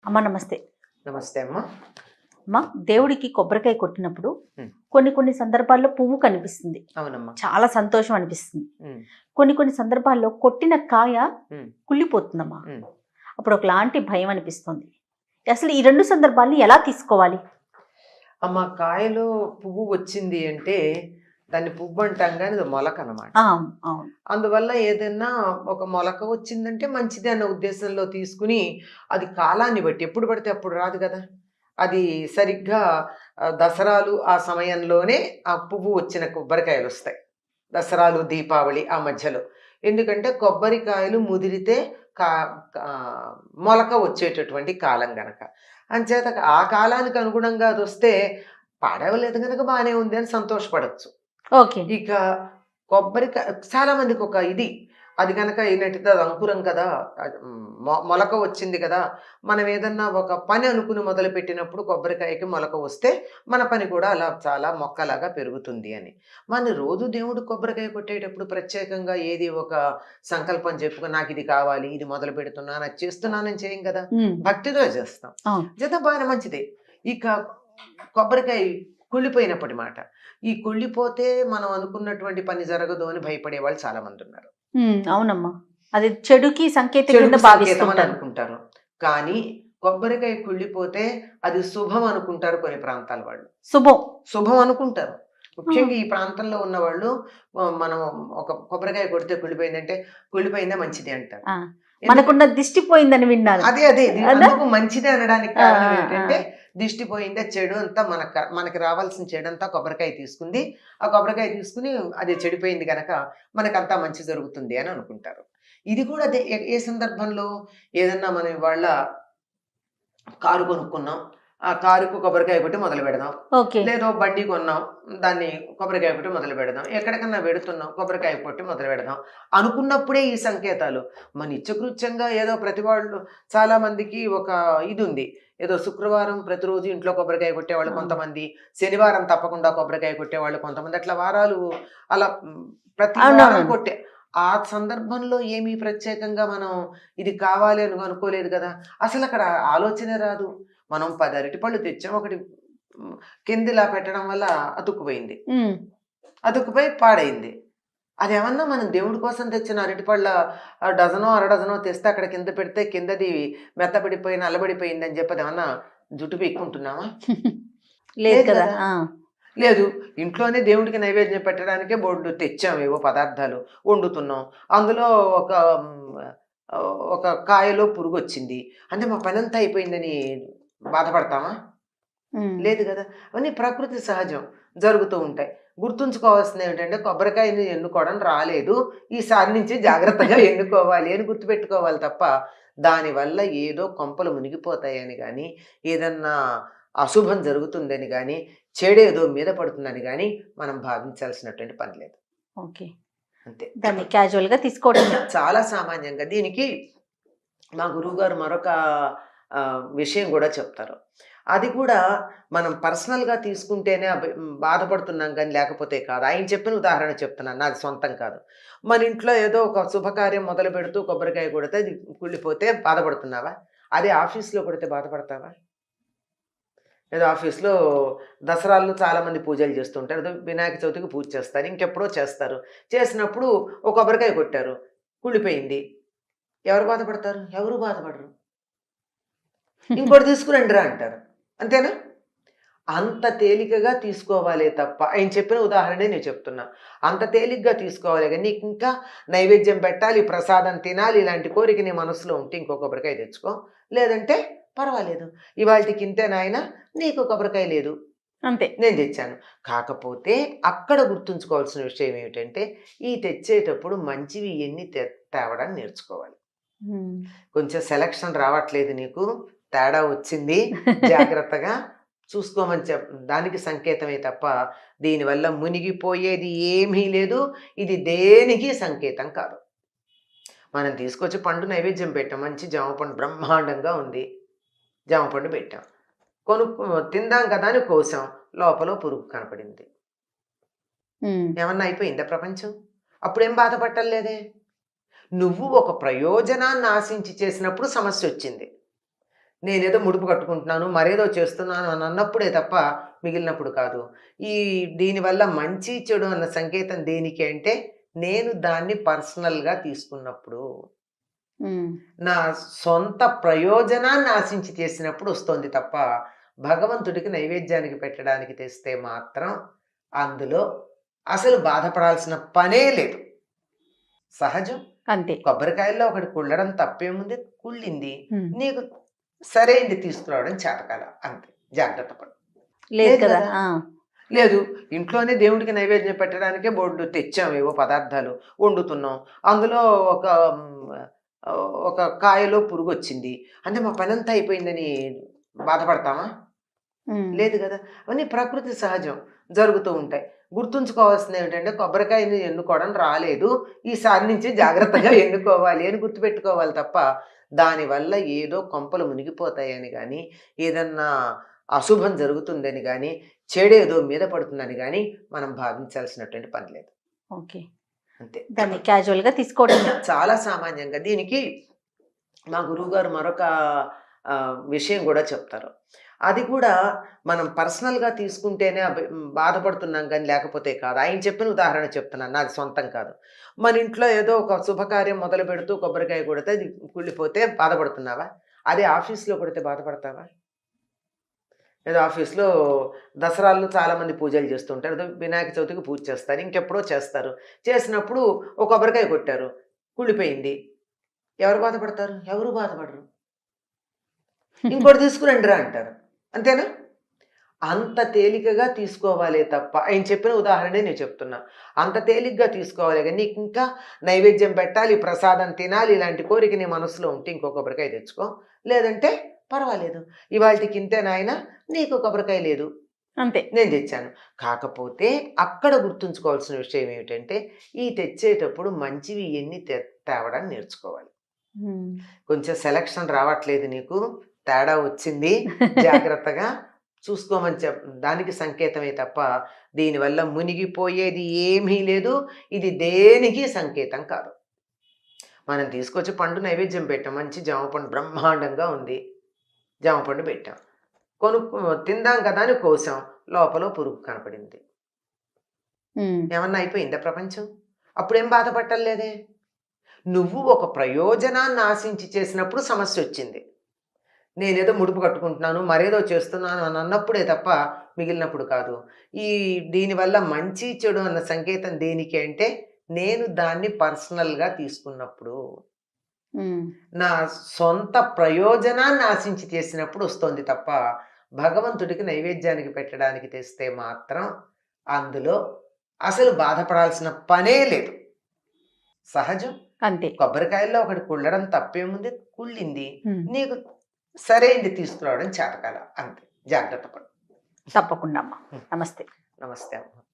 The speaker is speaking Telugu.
అమ్మ నమస్తే. నమస్తే అమ్మా. అమ్మ, దేవుడికి కొబ్బరికాయ కొట్టినప్పుడు ఉమ్, కొన్ని సందర్భాల్లో పువ్వు కనిపిస్తుంది. అవునమ్మా. చాలా సంతోషం అనిపిస్తుంది. ఉమ్, కొన్ని సందర్భాల్లో కొట్టిన కాయ ఉమ్, కుళ్ళిపోతుందమ్మా. ఉమ్. అప్పుడు ఒకలాంటి భయం అనిపిస్తుంది. అసలు ఈ రెండు సందర్భాల్ని ఎలా తీసుకోవాలి? అమ్మ, కాయలో పువ్వు వచ్చింది అంటే దాన్ని పువ్వు అంటాం కానీ అది మొలక అనమాట. అవును. అందువల్ల ఏదైనా ఒక మొలక వచ్చిందంటే మంచిది అన్న ఉద్దేశంలో తీసుకుని, అది కాలాన్ని బట్టి ఎప్పుడు పడితే అప్పుడు రాదు కదా. అది సరిగ్గా దసరాలు ఆ సమయంలోనే ఆ పువ్వు వచ్చిన కొబ్బరికాయలు వస్తాయి. దసరాలు దీపావళి ఆ మధ్యలో. ఎందుకంటే కొబ్బరికాయలు ముదిరితే కా మొలక వచ్చేటటువంటి కాలం గనక. అంచేత ఆ కాలానికి అనుగుణంగా అది వస్తే పాడవలేదు కనుక బాగానే ఉంది అని సంతోషపడచ్చు. ఓకే. ఇక కొబ్బరికాయ చాలా మందికి ఒక ఇది, అది కనుక అయినట్టయితే అది అంకురం కదా, మొలక వచ్చింది కదా. మనం ఏదన్నా ఒక పని అనుకుని మొదలు పెట్టినప్పుడు కొబ్బరికాయకి మొలక వస్తే మన పని కూడా అలా చాలా మొక్కలాగా పెరుగుతుంది అని. మన రోజు దేవుడు కొబ్బరికాయ కొట్టేటప్పుడు ప్రత్యేకంగా ఏది ఒక సంకల్పం చెప్పుకొని నాకు ఇది కావాలి, ఇది మొదలు పెడుతున్నాను, అది చేస్తున్నానని చేయం కదా. భక్తితో చేస్తాం. జత బాగా మంచిదే. ఇక కొబ్బరికాయ కుళ్ళిపోయినప్పటి మాట, ఈ కుళ్ళిపోతే మనం అనుకున్నటువంటి పని జరగదు అని భయపడే వాళ్ళు చాలా మంది ఉన్నారు. అవునమ్మా, అది చెడుకి సంకేతం అని అనుకుంటారు. కానీ కొబ్బరికాయ కుళ్ళిపోతే అది శుభం అనుకుంటారు కొన్ని ప్రాంతాల వాళ్ళు. శుభం అనుకుంటారు. ముఖ్యంగా ఈ ప్రాంతంలో ఉన్న వాళ్ళు మనం ఒక కొబ్బరికాయ కొడితే కుళ్ళిపోయిందంటే కుళ్ళిపోయిందా మంచిది అంటారు. మనకున్న దిష్టి పోయిందని విన్నారు. అదే అందుకు మంచిది అనడానికి కారణం ఏంటంటే దిష్టి పోయిందా, చెడు అంతా మనకి రావాల్సిన చెడు అంతా కొబ్బరికాయ తీసుకుంది. ఆ కొబ్బరికాయ తీసుకుని అది చెడిపోయింది కనుక మనకంతా మంచి జరుగుతుంది అని అనుకుంటారు. ఇది కూడా అదే. ఏ సందర్భంలో ఏదన్నా మనం ఇవాళ కారు కొనుక్కున్నాం, ఆ కారుకు కొబ్బరికాయ కొట్టి మొదలు పెడదాం. లేదో బండి కొన్నాం, దాన్ని కొబ్బరికాయ కొట్టి మొదలు పెడదాం. ఎక్కడికన్నా వెడుతున్నాం, కొబ్బరికాయ కొట్టి మొదలు పెడదాం అనుకున్నప్పుడే ఈ సంకేతాలు. మన నిత్యకృత్యంగా ఏదో ప్రతి వాళ్ళు చాలా మందికి ఒక ఇది ఉంది. ఏదో శుక్రవారం ప్రతిరోజు ఇంట్లో కొబ్బరికాయ కొట్టేవాళ్ళు కొంతమంది, శనివారం తప్పకుండా కొబ్బరికాయ కొట్టేవాళ్ళు కొంతమంది, అట్లా వారాలు అలా ప్రతి వారం కొట్టే. ఆ సందర్భంలో ఏమీ ప్రత్యేకంగా మనం ఇది కావాలి అని అనుకోలేదు కదా. అసలు అక్కడ ఆలోచనే రాదు. మనం 10 అరటిపళ్ళు తెచ్చాం, ఒకటి కిందిలా పెట్టడం వల్ల అతుక్కుపోయి పాడైంది. అదేమన్నా మనం దేవుడి కోసం తెచ్చిన అరటిపళ్ళ డజనో అరడజనో తెస్తే అక్కడ కింద పెడితే కిందది మెత్తబడిపోయి నల్లబడిపోయింది అని చెప్పి ఏమన్నా జుట్టు పీక్కుంటున్నామా? లేదు కదా. లేదు, ఇంట్లోనే దేవుడికి నైవేద్యం పెట్టడానికే బోర్డు తెచ్చాం, ఏవో పదార్థాలు వండుతున్నాం. అందులో ఒక కాయలో పురుగు వచ్చింది అంటే మా పనంతా అయిపోయిందని బాధపడతామా? లేదు కదా. అవన్నీ ప్రకృతి సహజం, జరుగుతూ ఉంటాయి. గుర్తుంచుకోవాల్సింది ఏమిటంటే కొబ్బరికాయని ఎన్నుకోవడం రాలేదు, ఈసారి నుంచి జాగ్రత్తగా ఎన్నుకోవాలి అని గుర్తుపెట్టుకోవాలి తప్ప దానివల్ల ఏదో కొంపలు మునిగిపోతాయని కానీ, ఏదన్నా అశుభం జరుగుతుందని కానీ, చెడేదో మీద పడుతుందని కానీ మనం భావించాల్సినటువంటి పని లేదు. ఓకే, అంతే. దాన్ని క్యాజువల్గా తీసుకోవడం చాలా సామాన్యంగా. దీనికి మా గురువుగారు మరొక విషయం కూడా చెప్తారు. అది కూడా మనం పర్సనల్గా తీసుకుంటేనే బాధపడుతున్నాం కానీ లేకపోతే కాదు. ఆయన చెప్పిన ఉదాహరణ చెప్తున్నాను, నాది సొంతం కాదు. మన ఇంట్లో ఏదో ఒక శుభకార్యం మొదలు పెడుతూ కొబ్బరికాయ కొడితే అది కుళ్ళిపోతే బాధపడుతున్నావా? అదే ఆఫీస్లో కొడితే బాధపడతావా? ఏదో ఆఫీస్లో దసరాల్లో చాలామంది పూజలు చేస్తుంటారు, ఏదో వినాయక చవితికి పూజ చేస్తారు, ఇంకెప్పుడో చేస్తారు. చేసినప్పుడు ఒక కొబ్బరికాయ కొట్టారు, కుళ్ళిపోయింది. ఎవరు బాధపడతారు? ఎవరు బాధపడరు. ఇంకోటి తీసుకురండి రా అంటారు, అంతేనా? అంత తేలికగా తీసుకోవాలే తప్ప, ఆయన చెప్పిన ఉదాహరణే నేను చెప్తున్నా, అంత తేలిగ్గా తీసుకోవాలి. కానీ నీకు ఇంకా నైవేద్యం పెట్టాలి, ప్రసాదం తినాలి, ఇలాంటి కోరిక నీ మనసులో ఉంటే ఇంకో కొబ్బరికాయ తెచ్చుకో, లేదంటే పర్వాలేదు, ఇవాళకి ఇంతే నాయన, నీకు కొబ్బరికాయ లేదు, అంతే, నేను తెచ్చాను. కాకపోతే అక్కడ గుర్తుంచుకోవాల్సిన విషయం ఏమిటంటే ఈ తెచ్చేటప్పుడు మంచివి ఎన్ని తేవడం నేర్చుకోవాలి. కొంచెం సెలక్షన్ రావట్లేదు, నీకు తేడా వచ్చింది, జాగ్రత్తగా చూసుకోమని దానికి సంకేతమే తప్ప దీనివల్ల మునిగిపోయేది ఏమీ లేదు. ఇది దేనికి సంకేతం కాదు. మనం తీసుకొచ్చి పండు నైవేద్యం పెట్టాం, మంచి జామపండు బ్రహ్మాండంగా ఉంది, జామపండు పెట్టాం, తిందాం కదా అని కోసాం, లోపల పురుగు కనపడింది. ఏమన్నా అయిపోయిందా ప్రపంచం? అప్పుడేం బాధపట్టలేదే. నువ్వు ఒక ప్రయోజనాన్ని ఆశించి చేసినప్పుడు సమస్య వచ్చింది. నేనేదో ముడుపు కట్టుకుంటున్నాను, మరేదో చేస్తున్నాను అని అన్నప్పుడే తప్ప మిగిలినప్పుడు కాదు. ఈ దీనివల్ల మంచి, చెడు అన్న సంకేతం దేనికి అంటే, నేను దాన్ని పర్సనల్‌గా తీసుకున్నప్పుడు. ఉమ్, నా సొంత ప్రయోజనాన్ని ఆశించి చేసినప్పుడు వస్తోంది తప్ప, భగవంతుడికి నైవేద్యానికి పెట్టడానికి తెస్తే మాత్రం అందులో అసలు బాధపడాల్సిన పనే లేదు. సహజం. అంతే. కొబ్బరికాయల్లో ఒకటి కుళ్ళడం తప్పేముంది? కుళ్ళింది. ఉమ్, నీకు సరైంది తీసుకురావడం చేతకాల. అంతే. జాగ్రత్త పడు. లేదు లేదు కదా. గదా! లేదు. ఇంట్లోనే దేవుడికి నైవేద్యం పెట్టడానికే బోలెడు తెచ్చాం ఏవో పదార్థాలు. వండుతున్నాం. అందులో ఒక ఒక కాయలో పురుగొచ్చింది. అంటే మా పనంతా అయిపోయిందని బాధపడతామా? ఉమ్, లేదు గదా! అవన్నీ ప్రకృతి సహజం. జరుగుతూ ఉంటాయి. గుర్తుంచుకోవాల్సిందేమిటంటే కొబ్బరికాయని ఎన్నుకోవడం రాలేదు. ఈసారి నుంచి జాగ్రత్తగా ఎన్నుకోవాలి అని గుర్తుపెట్టుకోవాలి తప్ప, దానివల్ల ఏదో కొంపలు మునిగిపోతాయని గానీ, ఏదన్నా అశుభం జరుగుతుందని గానీ, చెడేదో మీద పడుతుందని గానీ, మనం భావించాల్సినటువంటి పని లేదు. ఓకే. అంతే. దాన్ని క్యాజువల్ గా తీసుకోవడమే. చాలా సామాన్యంగా దీనికి మా గురువుగారు మరొక విషయం గూడా చెప్తారు. అది కూడా మనం పర్సనల్‌గా తీసుకుంటేనే బాధపడుతున్నాం గానీ లేకపోతే కాదు. ఆయన చెప్పిన ఉదాహరణ చెప్తున్నాను. నాది సొంతం కాదు. మన ఇంట్లో ఏదో ఒక శుభకార్యం మొదలుపెడుతూ కొబ్బరికాయ కొడితే అది కుళ్ళిపోతే బాధపడుతున్నావా? అదే ఆఫీస్‌లో కొడితే బాధపడతావా? ఏదో ఆఫీస్‌లో దసరాల్లో చాలామంది పూజలు చేస్తూ ఉంటారు. ఏదో వినాయక చవితికి పూజ చేస్తారు. ఇంకెప్పుడో చేస్తారు. చేసినప్పుడు ఓ కొబ్బరికాయ కొట్టారు. కుళ్ళిపోయింది. ఎవరు బాధపడతారు? ఎవరు బాధపడరు. ఇంకోటి తీసుకురండిరా అంటారు. అంతేనా? అంత తేలికగా తీసుకోవాలే తప్ప ఆయన చెప్పిన ఉదాహరణే నేను చెప్తున్నా. అంత తేలిగ్గా తీసుకోవాలి గాని నీకింకా నైవేద్యం పెట్టాలి, ప్రసాదం తినాలి ఇలాంటి కోరిక నీ మనసులో ఉంటే ఇంకో కొబ్బరికాయ తెచ్చుకో. లేదంటే పర్వాలేదు. ఇవాల్టికి ఇంతే నాయనా నీకు కొబ్బరికాయ లేదు. అంతే. నేను తెచ్చాను. కాకపోతే అక్కడ గుర్తుంచుకోవాల్సిన విషయం ఏమిటంటే ఈ తెచ్చేటప్పుడు మంచివి ఎన్ని తేవడం నేర్చుకోవాలి. ఉమ్. కొంచెం సెలక్షన్ రావట్లేదు నీకు. తేడా వచ్చింది. జాగ్రత్తగా చూసుకోమని దానికి సంకేతమే తప్ప, దీనివల్ల మునిగిపోయేది ఏమీ లేదు. ఇది దేనికి సంకేతం కాదు. మనం తీసుకొచ్చి పండు నైవేద్యం పెట్టాం. మంచి జామ పండు బ్రహ్మాండంగా ఉంది. జామ పండు పెట్టాం. తిందాం కదా అని కోసాం. లోపల పురుగు కనపడింది. ఉమ్, ఏమన్నా అయిపోయిందా ప్రపంచం? అప్పుడేం బాధపడలేదే. నువ్వు ఒక ప్రయోజనాన్ని ఆశించి చేసినప్పుడు సమస్యొచ్చింది. నేనేదో ముడుపు కట్టుకుంటున్నాను, మరేదో చేస్తున్నాను అని అన్నప్పుడే తప్ప మిగిలినప్పుడు కాదు. దీనివల్ల మంచి, చెడు అన్న సంకేతం దేనికి అంటే, నేను దాన్ని పర్సనల్‌గా తీసుకున్నప్పుడు. ఉమ్, నా సొంత ప్రయోజనాన్ని ఆశించి చేసినప్పుడు వస్తోంది తప్ప, భగవంతుడికి నైవేద్యానికి పెట్టడానికి తెస్తే మాత్రం అందులో అసలు బాధపడాల్సిన పనే లేదు. సహజం. అంతే. కొబ్బరికాయల్లో ఒకటి కుళ్ళడం తప్పేముంది? కుళ్ళింది. ఉమ్, నీకు సరైంది తీసుకురావడం చేతకాల. అంతే. జాగ్రత్త పడు. తప్పకుండా అమ్మా. హ్మ్. నమస్తే. నమస్తే అమ్మ.